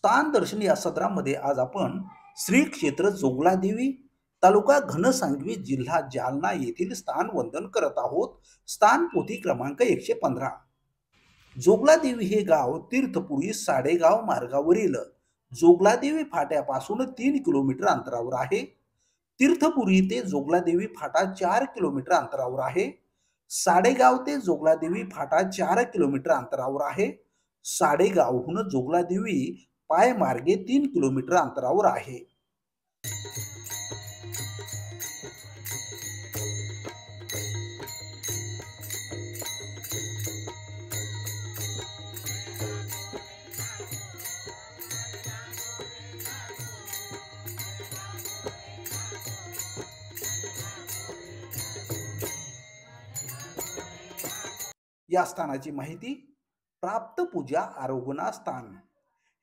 स्थान दर्शन या सत्रामध्ये आज आपण श्री क्षेत्र जोगलादेवी तालुका घनसांगवी जिल्हा जालना येथील स्थान वंदन करत आहोत। स्थान पोथी क्रमांक 115। जोगलादेवी हे गाव तीर्थपुरी साडेगाव मार्गावरील जोगलादेवी फाट्यापासून 3 किलोमीटर अंतरावर आहे। तीर्थपुरी ते जोगलादेवी फाटा 4 किलोमीटर अंतरावर आहे। साडेगाव ते जोगलादेवी फाटा 4 किलोमीटर अंतरावर आहे। साडेगावहून जोगलादेवी पायमार्गे 3 किलोमीटर अंतरावर आहे। या स्थानाची माहिती प्राप्त पूजा आरोगना स्थान।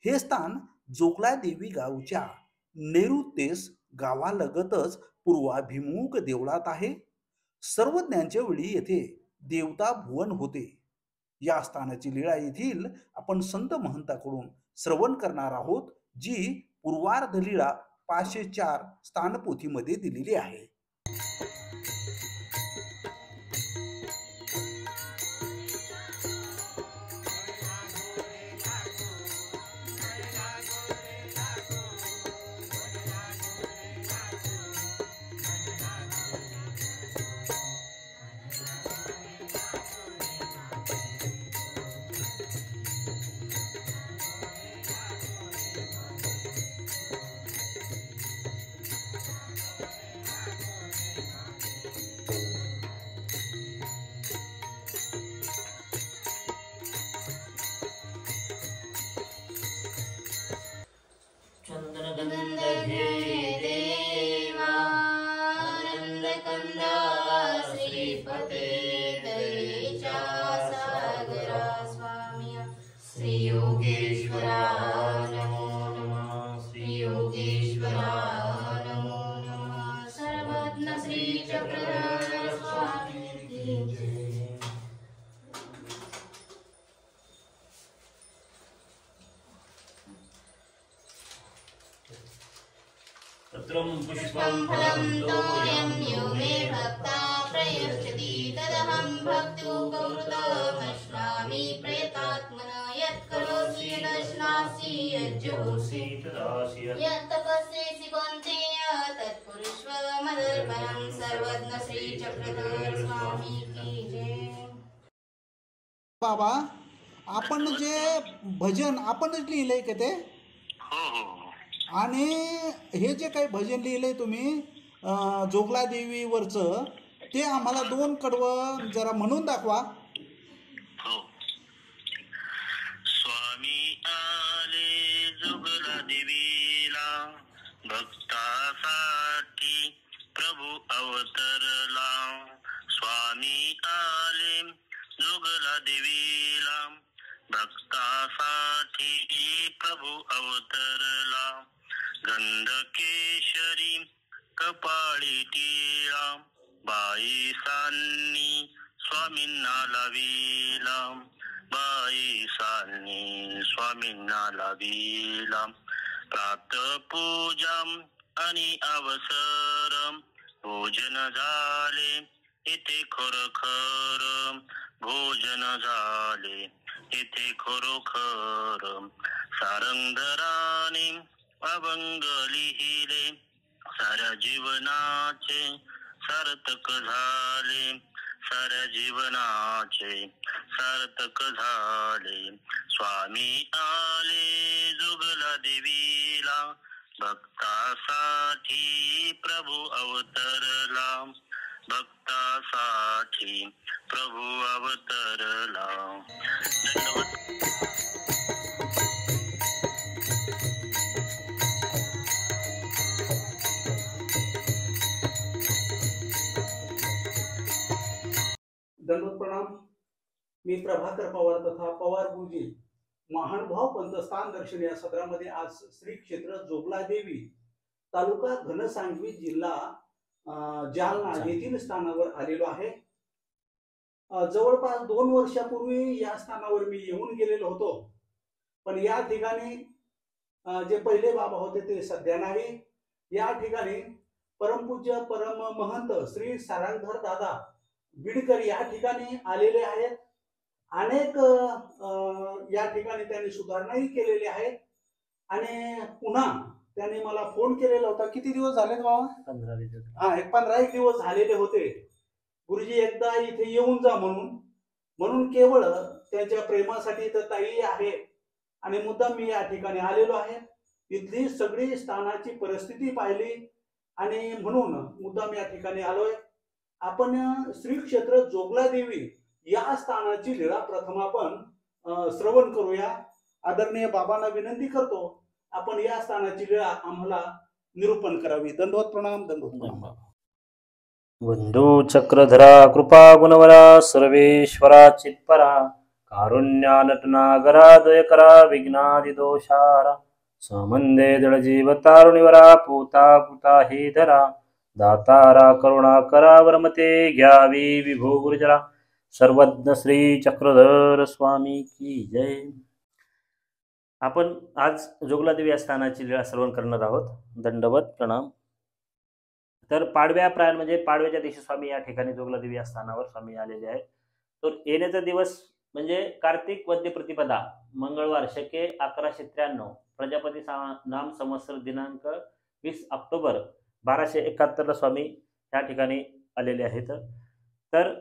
हे स्थान जोगलादेवी गावच्या नेरुतेस गावालगतच पूर्वाभिमुख देवळात आहे। सर्वज्ञांच्या वेळी येथे देवता भुवन होते। या स्थानाची लीळा येथील आपण संत महंताकडून श्रवण करणार आहोत, जी पूर्वार्ध लीळा 504 स्थानपोथीमध्ये दिलेली आहे। पत्रं पुष्पं फलं तोयं यो मे भक्ता प्रयच्छति तदहं भक्त्युपहृतमश्नामि प्रेतात्मना यत्करोसि यदश्नासि यज्जहोसि तदासि यत्तपस्यसि कौन्तेय तत्कुरुष्व मदर्पणं। सर्वज्ञ श्री चक्रधर स्वामी की जय। बाबा, आपण जे भजन आपणच लिहिलंय का ते? आणि हे जे काही भजन लिहिलंय तुम्ही जोगलादेवीवरचं, ते आम्हाला 2 कडवं जरा म्हणून दाखवा। स्वामी आले जोगलादेवीला, भक्तासाठी प्रभू अवतरला। स्वामी आले जोगलादेवीला, भक्तासाठी प्रभू अवतरला। गंधकेशरी कपाळी टिळा, बाईसांनी स्वामींना लाविला। बाईसांनी स्वामींना लाविला। प्रातपूजा आणि अवसर भोजन झाले इथे खरोखर। भोजन झाले इथे खरोखर। सारंगधराने अभंग लिहिले, साऱ्या जीवनाचे सार्थक झाले। साऱ्या जीवनाचे सार्थक झाले। स्वामी आले जोगलादेवीला, भक्तासाठी प्रभू अवतरला। भक्तासाठी प्रभू अवतरला। दंडवत प्रणाम। मी प्रभाकर पवार तथा पवार गुरुजी महानुभाव पंथ स्थान दर्शन या सत्रामध्ये आज श्री क्षेत्र जोगलादेवी तालुका घनसांगवी जिल्हा जालना येथील स्थानावर आलेलो आहे। जवळपास 2 वर्षापूर्वी या स्थानावर मी येऊन गेलेलो होतो, पण या ठिकाणी जे पहिले बाबा होते ते सध्या नाही. या ठिकाणी परमपूज्य परम महंत श्री सारंगधर दादा बीडकर या ठिकाणी आलेले आहेत. अनेक या ठिकाणी त्यांनी सुधारणाही केलेली आहे. आणि पुन्हा त्यांनी मला फोन केलेला होता. किती दिवस झालेत बाबा? 15 दिवस. हा, 15 दिवस झालेले होते. गुरुजी एकदा इथे येऊन जा म्हणून केवळ त्यांच्या प्रेमासाठी तर ताई आहे आणि मुद्दाम मी या ठिकाणी आलेलो आहे. इथली सगळी स्थानाची परिस्थिती पाहिली आणि म्हणून मुद्दाम या ठिकाणी आलोय. आपण श्री क्षेत्र जोगला देवी या स्थानाची लीळा प्रथम आपण श्रवण करूया. आदरणीय बाबांना विनंती करतो आपण या स्थानाची लीळा आम्हाला निरूपण करावी. दंडवत प्रणाम. दंडवत प्रणाम. वंदो चक्रधरा कृपा गुणवरा सर्वेश्वरा चित्परा कारुण्या नटनागरा दयकरा विघ्नादि दोषारा समंदे दळजीव तारुणिवरा पूता पुता हे धरा दातारा करुणा करा वरमते घ्यावी विभो गुरुजरा सर्वज्ञ श्री चक्रधर स्वामी की जय. आपण आज जोगलादेवी या स्थानाची लीळा श्रवण करणार आहोत. दंडवत प्रणाम. तर पाडव्याप्रायण म्हणजे पाडव्याच्या दिवशी स्वामी या ठिकाणी जोगलादेवी या स्थानावर स्वामी आलेले आहेत. तर येण्याचा दिवस म्हणजे कार्तिक वद्य प्रतिपदा मंगळवार शके 1193 प्रजापती नाम संवत्सर दिनांक 20 ऑक्टोबर 1271 स्वामी या ठिकाणी आलेले आहेत. तर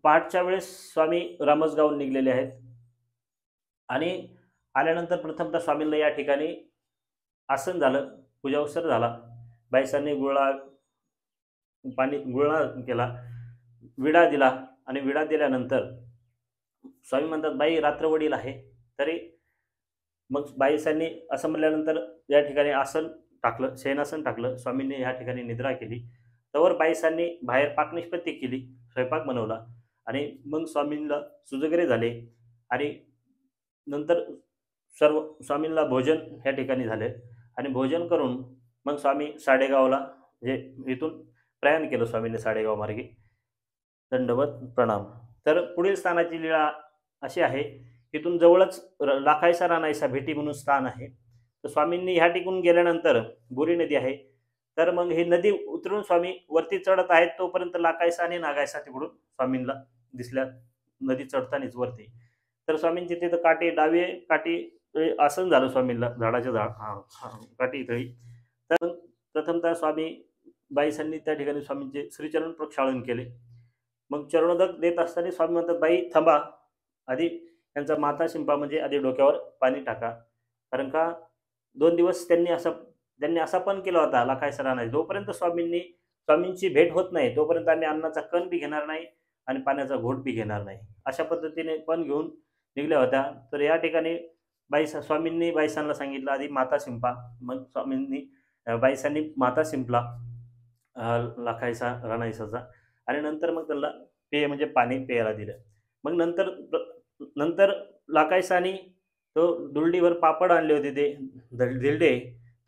पहाटच्या वेळेस स्वामी रामसगावहून निघलेले आहेत आणि आल्यानंतर प्रथमतः स्वामींना या ठिकाणी आसन झालं, पूजावसर झाला. बायसांनी गुळा केला, विडा दिला आणि विडा दिल्यानंतर स्वामी म्हणतात बाई रात्रवडील आहे. तरी मग बाईसांनी असं म्हणल्यानंतर या ठिकाणी आसन टाकलं, शयनासन टाकलं. स्वामींनी या ठिकाणी निद्रा केली. तवर बाईसांनी बाहेर पाकनिष्पत्ती केली, स्वयंपाक बनवला आणि मग स्वामींना सुजगरे झाले आणि नंतर सर्व स्वामींना भोजन या ठिकाणी झाले आणि भोजन करून मग स्वामी साडेगावला म्हणजे इथून प्रयाण केलं स्वामींनी साडेगाव मार्गे. दंडवत प्रणाम. तर पुढील स्थानाची लीळा अशी आहे, इथून जवळच लाखायसा रानायसा भेटी म्हणून स्थान आहे. तर स्वामींनी ह्या ठिकून गेल्यानंतर बोरी नदी आहे. तर मग ही नदी उतरून स्वामी वरती चढत आहेत तोपर्यंत लाखायसा आणि नागायसा तिकडून स्वामींना दिसल्या नदी चढतानीच वरती. तर स्वामींची तिथं काठी डावे काठी आसन झालं स्वामींना झाडाच्या काठी तळी. तर प्रथमतः स्वामी बाईसांनी त्या ठिकाणी स्वामींचे श्रीचरण प्रक्षालन केले. मग चरणोदक देत असताना स्वामी म्हणतात बाई थांबा, आधी त्यांचा माता शिंपा म्हणजे आधी डोक्यावर पाणी टाका. कारण का 2 दिवस त्यांनी असा पण केला होता लाखायसा रानाय, जोपर्यंत स्वामींची भेट होत नाही तोपर्यंत आम्ही अन्नाचा कण बी घेणार नाही आणि पाण्याचा घोट बी घेणार नाही, अशा पद्धतीने पण घेऊन निघल्या होत्या. तर या ठिकाणी स्वामींनी बाईसांना सांगितलं आधी माता शिंपा. मग बाईसांनी माता शिंपला लाखायसा रानायसाचा आणि नंतर मग त्यांना पेय म्हणजे पाणी प्यायला दिलं. मग नंतर लाखायसानी तो दुलडीवर पापड आणले होते ते धिरडे,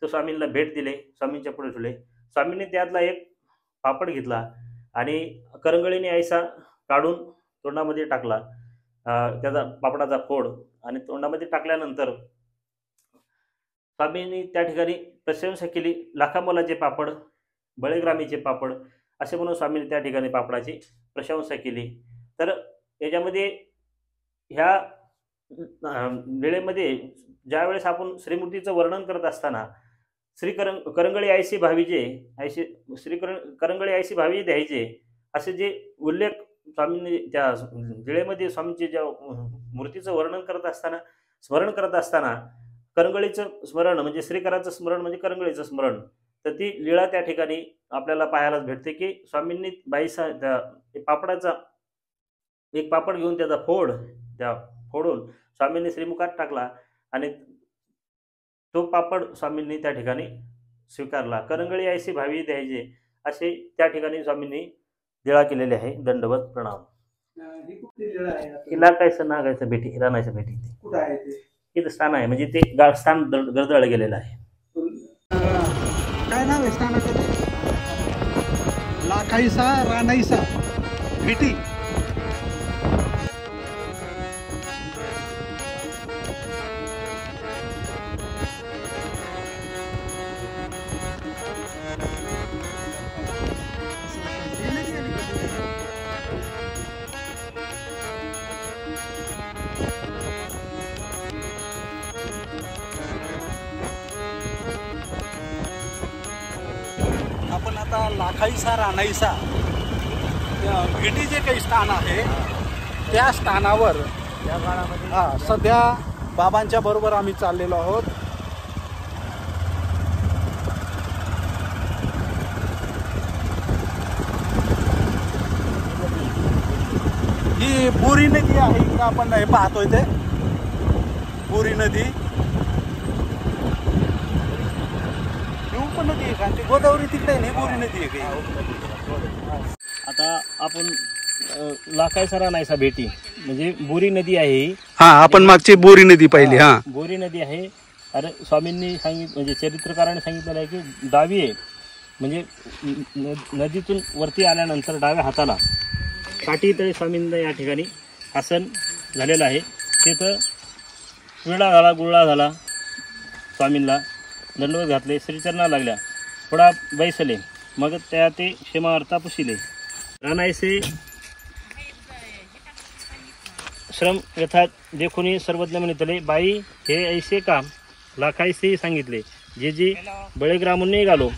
तो स्वामींना भेट दिले, स्वामींच्या पुढे ठेवले. स्वामींनी त्यातला एक पापड घेतला आणि करंगळीने ऐसा काढून तोंडामध्ये टाकला, त्याचा पापडाचा फोड, आणि तोंडामध्ये टाकल्यानंतर स्वामींनी त्या ठिकाणी प्रशंसा केली. लाखामोलाचे पापड, बळेग्रामीचे पापड असे म्हणून स्वामींनी त्या ठिकाणी पापडाची प्रशंसा केली. तर याच्यामध्ये ह्या वेळेमध्ये ज्यावेळेस आपण श्रीमूर्तीचं वर्णन करत असताना करंगळी आयसी भावीचे करंगळी आयसी भावी द्यायचे असे जे उल्लेख स्वामींनी त्या वेळेमध्ये स्वामींचे ज्या मूर्तीचं स्मरण करत असताना करंगळीचं स्मरण म्हणजे श्रीकराचं स्मरण म्हणजे करंगळीचं स्मरण, तर ती लीळा त्या ठिकाणी आपल्याला पाहायलाच भेटते की स्वामींनी पापडाचा एक पापड घेऊन त्याचा फोडून स्वामींनी श्रीमुखात टाकला आणि तो पापड स्वामींनी त्या ठिकाणी स्वीकारला. करंगळी ऐसी भावी द्यायचे असे त्या ठिकाणी स्वामींनी लीळा केलेली आहे. दंडवत प्रणाम. ही कुठली लीळा आहे? हिला कायचं नागायचं भेटी, रानायचं भेटी कुठं आहे ते? इथं स्थान आहे, म्हणजे ते स्थान गरजळ गेलेलं आहे. काय नाव आहे स्थानाचं? लाखायसा रानायसा भेटी. लाखाईसा रानाईसा भेटी जे काही स्थान आहे त्या स्थानावर या काळामध्ये सध्या बाबांच्या बरोबर आम्ही चाललेलो आहोत. ही बोरी नदी आहे, इकडं आपण हे पाहतोय ते बोरी नदी. ही उपनदी आहे का? ती गोदावरी तिकडे आहे, बोरी नदी आहे का? आता आपण लाखायसा रानायसा भेटी म्हणजे बोरी नदी आहे. हा, आपण मागची बोरी नदी पाहिली. हा, बोरी नदी आहे. अरे स्वामींनी म्हणजे चरित्रकाराने सांगितलेलं आहे की डावी आहे म्हणजे नदीतून वरती आल्यानंतर डाव्या हाताला काठीतळे स्वामींना या ठिकाणी आसन झालेलं आहे. तिथं विळा झाला, गुळा झाला, स्वामींना दंडवत घातले, श्रीचरणा लागल्या, थोडा बैसले, मग त्या ते क्षेमावर्ता पुशिले. रानायसे श्रम यथा देखुनी सर्वज्ञ म्हणितले, बाई हे ऐसे काम लाखायसे सांगितले, जे जे बळीग्रामून निघालो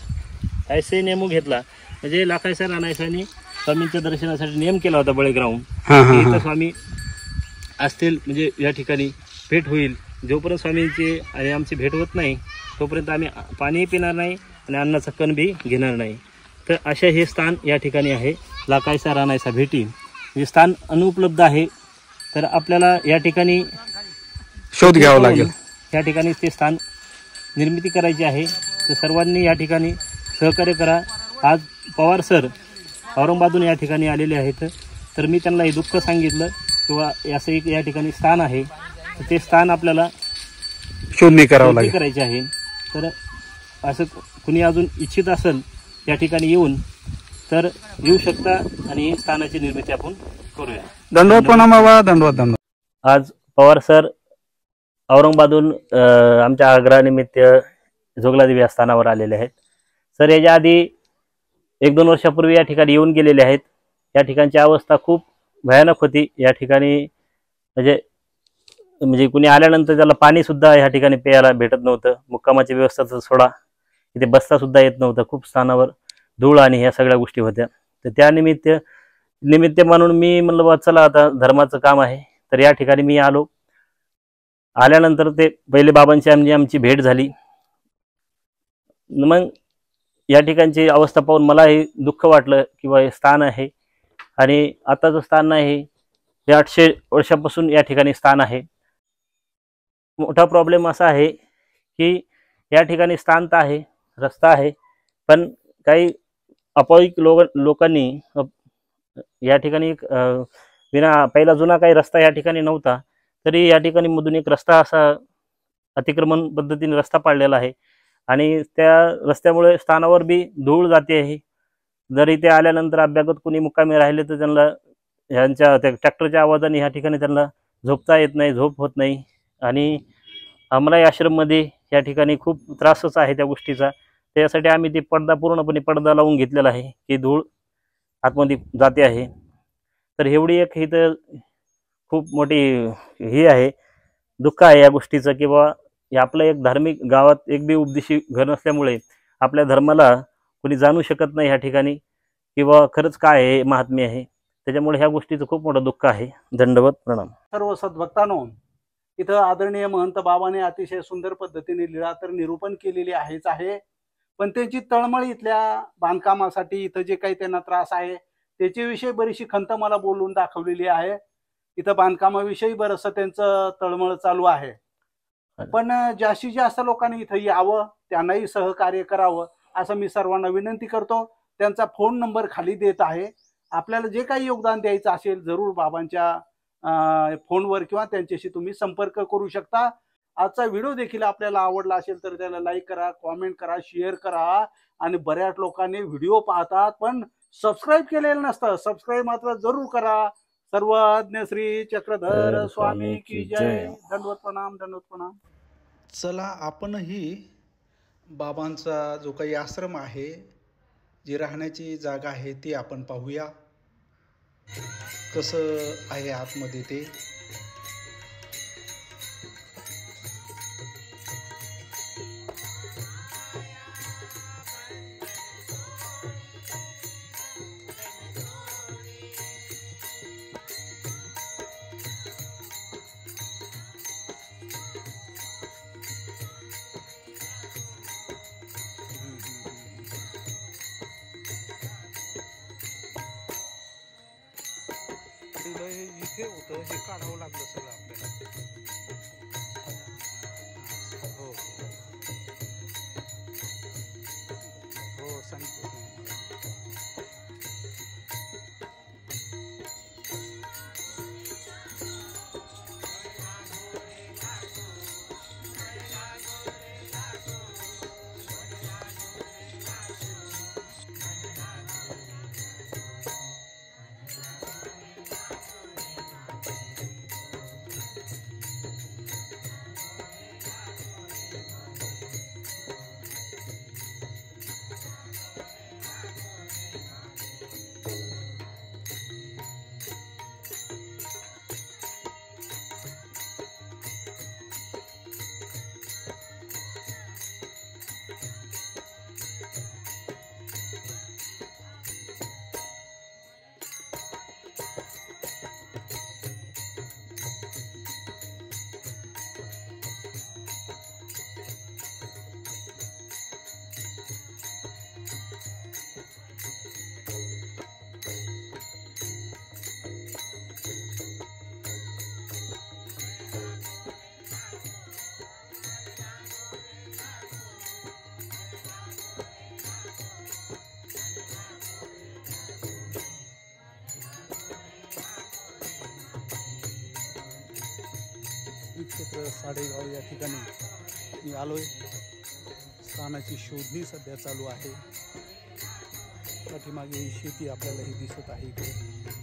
ऐसे नेमू घेतला. म्हणजे लाखायसा रानायसानी स्वामींच्या दर्शनासाठी नियम केला होता बळीग्रामून. इथं स्वामी असतील म्हणजे या ठिकाणी भेट होईल. जोपर्यंत स्वामींची आणि आमची भेट होत नाही तोपर्यंत आम्ही पाणी पिणार नाही आणि अन्नाचा कण बी घेणार नाही. तर अशा हे स्थान या ठिकाणी आहे लाखायसा रानायसा भेटी. हे स्थान अनुपलब्ध आहे, तर आपल्याला या ठिकाणी शोध घ्यावा लागेल. या ठिकाणी ते स्थान निर्मिती करायची आहे. तर सर्वांनी या ठिकाणी सहकार्य करा. आज पवार सर औरंगाबादून या ठिकाणी आलेले आहेत, तर मी त्यांना हे दुःख सांगितलं किंवा असं एक या ठिकाणी स्थान आहे, तर ते स्थान आपल्याला शोधणी करावं लागेल, करायची आहे. तर असं कुणी अजून इच्छित असेल या ठिकाणी येऊन तर येऊ शकता आणि स्थानाची निर्मिती आपण करूया. दंडवत प्रणाम बाबा, दंडवत दंडवत. आज पवार सर औरंगाबादून आमच्या आग्रहानिमित्त जोगलादेवी या स्थानावर आलेले आहेत. सर याच्या आधी 1-2 वर्षापूर्वी या ठिकाणी येऊन गेलेले आहेत. या ठिकाणची अवस्था खूप भयानक होती. या ठिकाणी म्हणजे कुणी आल्यानंतर त्याला पाणीसुद्धा या ठिकाणी प्यायला भेटत नव्हतं. मुक्कामाची व्यवस्था तर सोडा, इथे बसतासुद्धा येत नव्हतं. खूप स्थानावर धूळ आणि ह्या सगळ्या गोष्टी होत्या. तर त्या निमित्त म्हणून मी म्हणलं बा चला आता धर्माचं काम आहे, तर या ठिकाणी मी आलो. आल्यानंतर ते पहिले बाबांची आमची भेट झाली. मग या ठिकाणची अवस्था पाहून मलाही दुःख वाटलं किंवा हे स्थान आहे आणि आताचं स्थान नाही, हे 800 वर्षापासून या ठिकाणी स्थान आहे. मोठा प्रॉब्लेम असा आहे की या ठिकाणी स्थान तर आहे, रस्ता आहे, पण काही अपविक लोकांनी या ठिकाणी पहिला जुना काही रस्ता या ठिकाणी नव्हता, तरी या ठिकाणी मधून एक रस्ता असा अतिक्रमण पद्धतीने रस्ता पाडलेला आहे आणि त्या रस्त्यामुळे स्थानावर बी धूळ जाते आहे. जरी ते आल्यानंतर अभ्यागत कोणी मुक्कामी राहिले तर त्यांना ह्यांच्या त्या ट्रॅक्टरच्या आवाजाने ह्या ठिकाणी त्यांना झोपता येत नाही, झोप होत नाही. आणि आम्हाला या आश्रममध्ये या ठिकाणी खूप त्रासच आहे त्या गोष्टीचा. त्यासाठी आम्ही ते पूर्णपणे पडदा लावून घेतलेला आहे की धूळ आतमध्ये जाते आहे. तर एवढी एक इथं खूप मोठी ही आहे, दुःख आहे या गोष्टीचं की बाबा हे आपलं एक धार्मिक गावात एक बी उपदेशी घर नसल्यामुळे आपल्या धर्माला कोणी जाणू शकत नाही ह्या ठिकाणी किंवा खरंच काय आहे महात्म्य आहे. त्याच्यामुळे ह्या गोष्टीचं खूप मोठं दुःख आहे. दंडवत प्रणाम. सर्व सद्भक्तांनो, इथं आदरणीय महंत बाबाने अतिशय सुंदर पद्धतीने लीळा तर निरूपण केलेली आहेच आहे, पण त्यांची तळमळ इथल्या बांधकामासाठी इथं जे काही त्यांना त्रास आहे त्याच्याविषयी बरीचशी खंत मला बोलून दाखवलेली आहे. इथं बांधकामाविषयी बरंचसं त्यांचं तळमळ चालू आहे. पण जास्तीत जास्त लोकांनी इथं यावं, त्यांनाही सहकार्य करावं असं मी सर्वांना विनंती करतो. त्यांचा फोन नंबर खाली देत आहे. आपल्याला जे काही योगदान द्यायचं असेल जरूर बाबांच्या फोनवर किंवा त्यांच्याशी तुम्ही संपर्क करू शकता. आजचा व्हिडिओ देखील आपल्याला आवडला असेल तर त्याला लाईक करा, कॉमेंट करा, शेअर करा. आणि बऱ्याच लोकांनी व्हिडिओ पाहतात पण सबस्क्राईब केलेलं नसतं, सबस्क्राईब मात्र जरूर करा. सर्वज्ञ श्री चक्रधर स्वामी की जय. दंडवत प्रणाम, दंडवत प्रणाम. चला आपणही बाबांचा जो काही आश्रम आहे, जी राहण्याची जागा आहे ती आपण पाहूया कसं आहे आतमध्ये ते. वडील हे इथे होतं, हे काढावं लागलं सगळं आपल्याला. हो हो सांगितलं तुम्ही. श्री क्षेत्र साडेगाव या ठिकाणी मी आलोय. स्थानाची शोधणी सध्या चालू आहे. पाठीमागे शेती आपल्याला ही दिसत आहे इकडे.